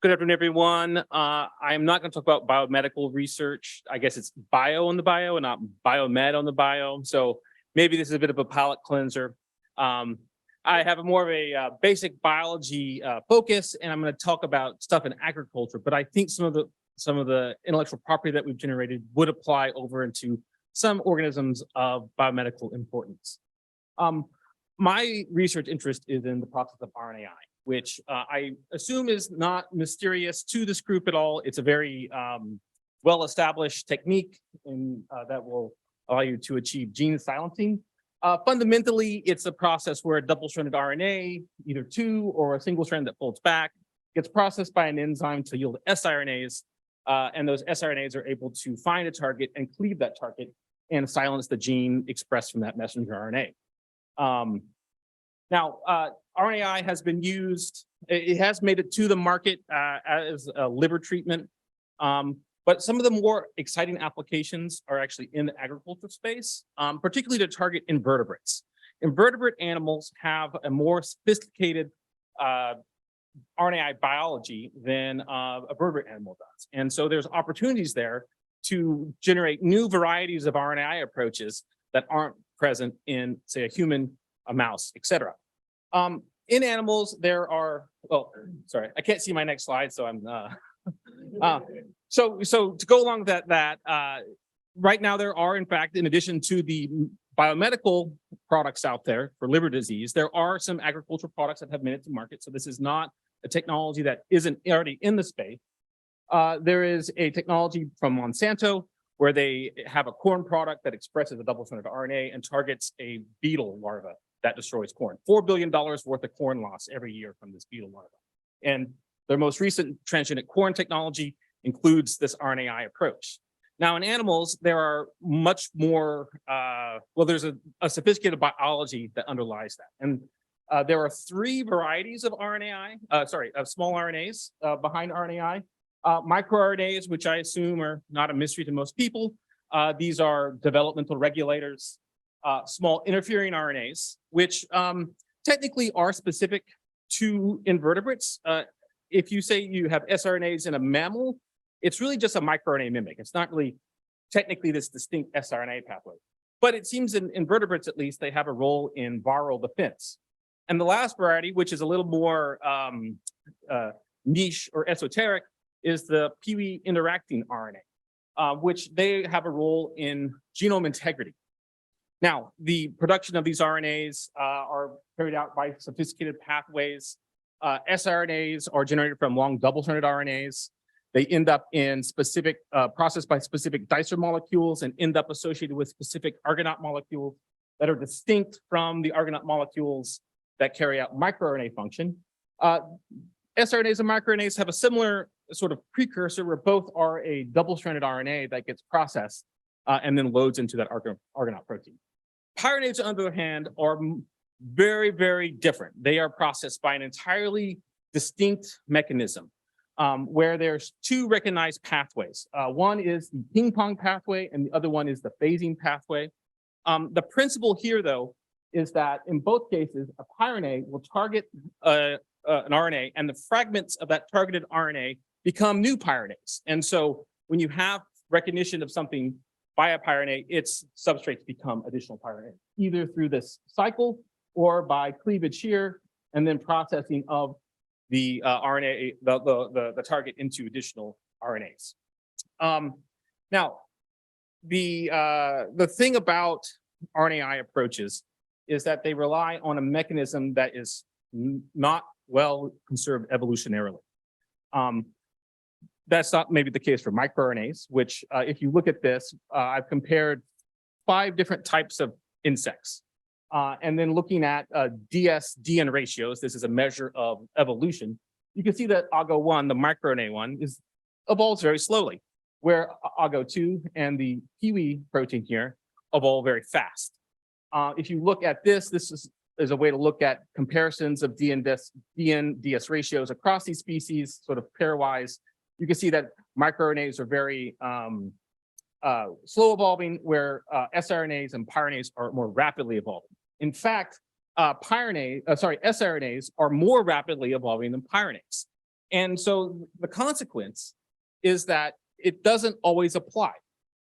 Good afternoon, everyone. I am not going to talk about biomedical research. I guess it's bio on the bio and not biomed on the bio. So maybe this is a bit of a palate cleanser. I have a more of a basic biology focus, and I'm going to talk about stuff in agriculture. But I think some of the intellectual property that we've generated would apply over into some organisms of biomedical importance. My research interest is in the process of RNAi, which I assume is not mysterious to this group at all. It's a very well-established technique that will allow you to achieve gene silencing. Fundamentally, it's a process where a double-stranded RNA, either two or a single strand that folds back, gets processed by an enzyme to yield siRNAs, and those siRNAs are able to find a target and cleave that target and silence the gene expressed from that messenger RNA. Now, RNAi has been used, it has made it to the market as a liver treatment, but some of the more exciting applications are actually in the agriculture space, particularly to target invertebrates. Invertebrate animals have a more sophisticated RNAi biology than a vertebrate animal does. And so there's opportunities there to generate new varieties of RNAi approaches that aren't present in, say, a human, a mouse, et cetera. In animals, there are, oh, sorry, I can't see my next slide, so I'm, so to go along with that, right now there are, in fact, in addition to the biomedical products out there for liver disease, there are some agricultural products that have made it to market. So this is not a technology that isn't already in the space. There is a technology from Monsanto where they have a corn product that expresses a double-stranded RNA and targets a beetle larva that destroys corn. $4 billion worth of corn loss every year from this beetle larva. And their most recent transgenic corn technology includes this RNAi approach. Now in animals, there are much more, well, there's a sophisticated biology that underlies that. And there are three varieties of RNAi, of small RNAs behind RNAi. MicroRNAs, which I assume are not a mystery to most people. These are developmental regulators. Small interfering RNAs, which technically are specific to invertebrates. If you say you have siRNAs in a mammal, it's really just a microRNA mimic. It's not really technically this distinct siRNA pathway. But it seems in invertebrates, at least, they have a role in viral defense. And the last variety, which is a little more niche or esoteric, is the Peewee interacting RNA, which they have a role in genome integrity. Now, the production of these RNAs are carried out by sophisticated pathways. siRNAs are generated from long double-stranded RNAs. They end up in specific, processed by specific dicer molecules and end up associated with specific argonaute molecules that are distinct from the argonaute molecules that carry out microRNA function. siRNAs and microRNAs have a similar sort of precursor where both are a double-stranded RNA that gets processed and then loads into that argonaute protein. PiRNAs, on the other hand, are very, very different. They are processed by an entirely distinct mechanism where there's two recognized pathways. One is the ping pong pathway and the other one is the phasing pathway. The principle here, though, is that in both cases, a PiRNA will target an RNA and the fragments of that targeted RNA become new PiRNAs. And so when you have recognition of something by a PiRNA, its substrates become additional PiRNA, either through this cycle or by cleavage here, and then processing of the RNA, the target into additional RNAs. Now, the thing about RNAi approaches is that they rely on a mechanism that is not well conserved evolutionarily. That's not maybe the case for microRNAs, which if you look at this, I've compared 5 different types of insects. And then looking at DS-DN ratios, this is a measure of evolution. You can see that AGO1, the microRNA one, evolves very slowly, where AGO2 and the Peewee protein here evolve very fast. If you look at this, this is a way to look at comparisons of DN-DS ratios across these species, sort of pairwise. You can see that microRNAs are very slow evolving, where siRNAs and PiRNAs are more rapidly evolving. In fact, siRNAs are more rapidly evolving than PiRNAs. And so the consequence is that it doesn't always apply.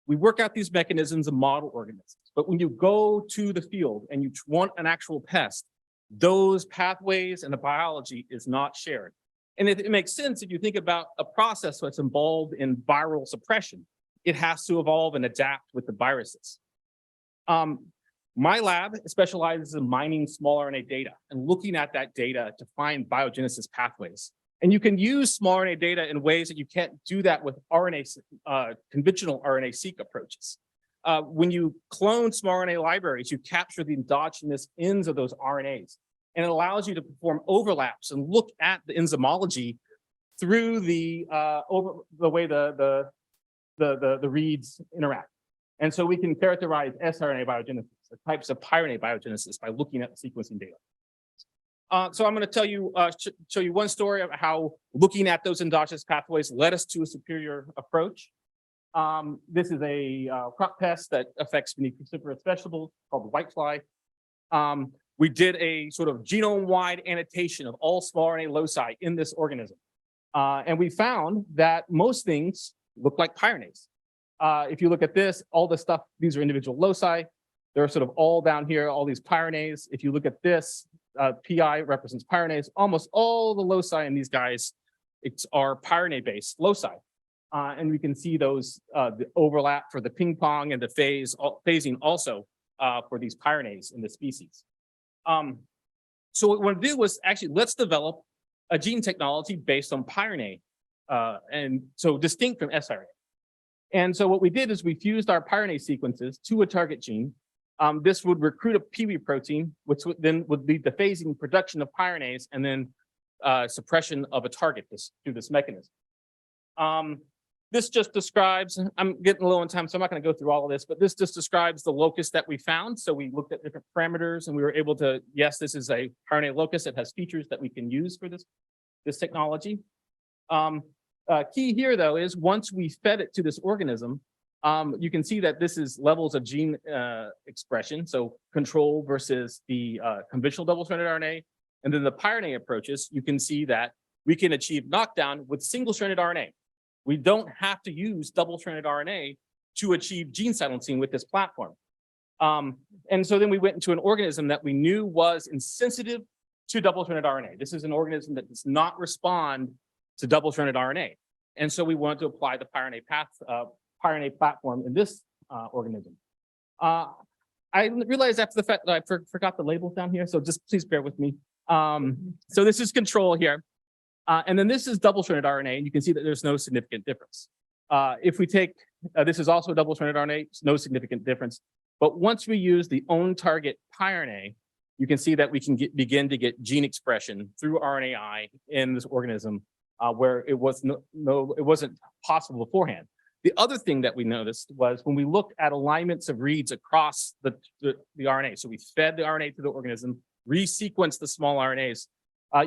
We work out these mechanisms in model organisms, but when you go to the field and you want an actual pest, those pathways and the biology is not shared. And it makes sense if you think about a process that's involved in viral suppression. It has to evolve and adapt with the viruses. My lab specializes in mining small RNA data and looking at that data to find biogenesis pathways. And you can use small RNA data in ways that you can't do that with conventional RNA-seq approaches. When you clone small RNA libraries, you capture the endogenous ends of those RNAs, and it allows you to perform overlaps and look at the enzymology through the way the reads interact. And so we can characterize siRNA biogenesis, the types of pyrene biogenesis, by looking at the sequencing data. So I'm going to tell you, show you one story of how looking at those endogenous pathways led us to a superior approach. This is a crop pest that affects many cruciferous vegetables called the whitefly. We did a sort of genome-wide annotation of all small RNA loci in this organism. And we found that most things look like pyrenates. If you look at this, all the stuff, these are individual loci. They're sort of all down here, all these pyrenates. If you look at this, PI represents pyrenates. Almost all the loci in these guys are pyrenate-based loci. And we can see those, the overlap for the ping pong and the phasing also for these pyrenates in the species. So what we want to do was actually, let's develop a gene technology based on pyrene, and so distinct from siRNA. And so what we did is we fused our pyrenate sequences to a target gene. This would recruit a Pee-wee protein, which then would lead to phasing production of pyrenates and then suppression of a target through this mechanism. This just describes, I'm getting low on time, so I'm not going to go through all of this, but this just describes the locus that we found. So we looked at different parameters and we were able to, yes, this is a pyrenate locus that has features that we can use for this technology. Key here, though, is once we fed it to this organism, you can see that this is levels of gene expression, so control versus the conventional double-stranded RNA. And then the pyrenate approaches, you can see that we can achieve knockdown with single-stranded RNA. We don't have to use double-stranded RNA to achieve gene silencing with this platform. And so then we went into an organism that we knew was insensitive to double-stranded RNA. This is an organism that does not respond to double-stranded RNA. And so we wanted to apply the pyrenate platform in this organism. I realized after the fact that I forgot the labels down here, so just please bear with me. So this is control here. And then this is double-stranded RNA, and you can see that there's no significant difference. If we take, this is also double-stranded RNA, no significant difference. But once we use the own target pyrene, you can see that we can begin to get gene expression through RNAi in this organism where it was it wasn't possible beforehand. The other thing that we noticed was when we looked at alignments of reads across the RNA, so we fed the RNA to the organism, resequenced the small RNAs,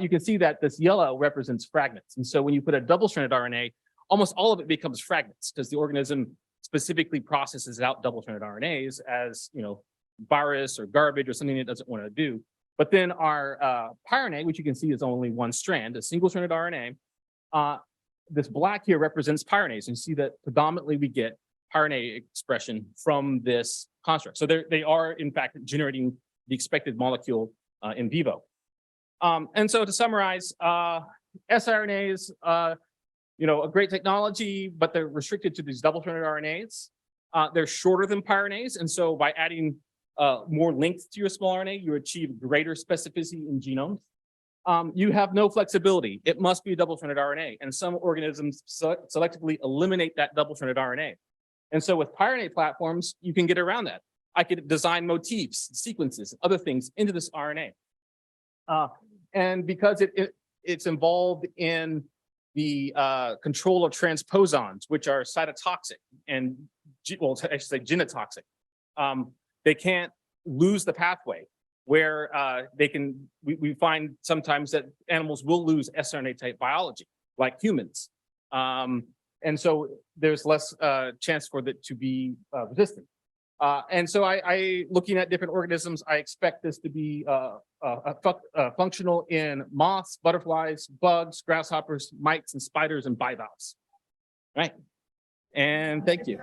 you can see that this yellow represents fragments. And so when you put a double-stranded RNA, almost all of it becomes fragments because the organism specifically processes out double-stranded RNAs as, virus or garbage or something it doesn't want to do. But then our pyrenate, which you can see is only one strand, a single-stranded RNA, this black here represents pyrenates, and you see that predominantly we get pyrenate expression from this construct. So they are, in fact, generating the expected molecule in vivo. And so to summarize, siRNAs, a great technology, but they're restricted to these double-stranded RNAs. They're shorter than pyrenates, and so by adding more length to your small RNA, you achieve greater specificity in genomes. You have no flexibility. It must be a double-stranded RNA, and some organisms selectively eliminate that double-stranded RNA. And so with pyrenate platforms, you can get around that. I could design motifs, sequences, other things into this RNA. And because it's involved in the control of transposons, which are cytotoxic and, well, I should say genotoxic, they can't lose the pathway where we find sometimes that animals will lose siRNA type biology, like humans. And so there's less chance for it to be resistant. And so looking at different organisms, I expect this to be functional in moths, butterflies, bugs, grasshoppers, mites, and spiders, and bivalves. Right. And thank you.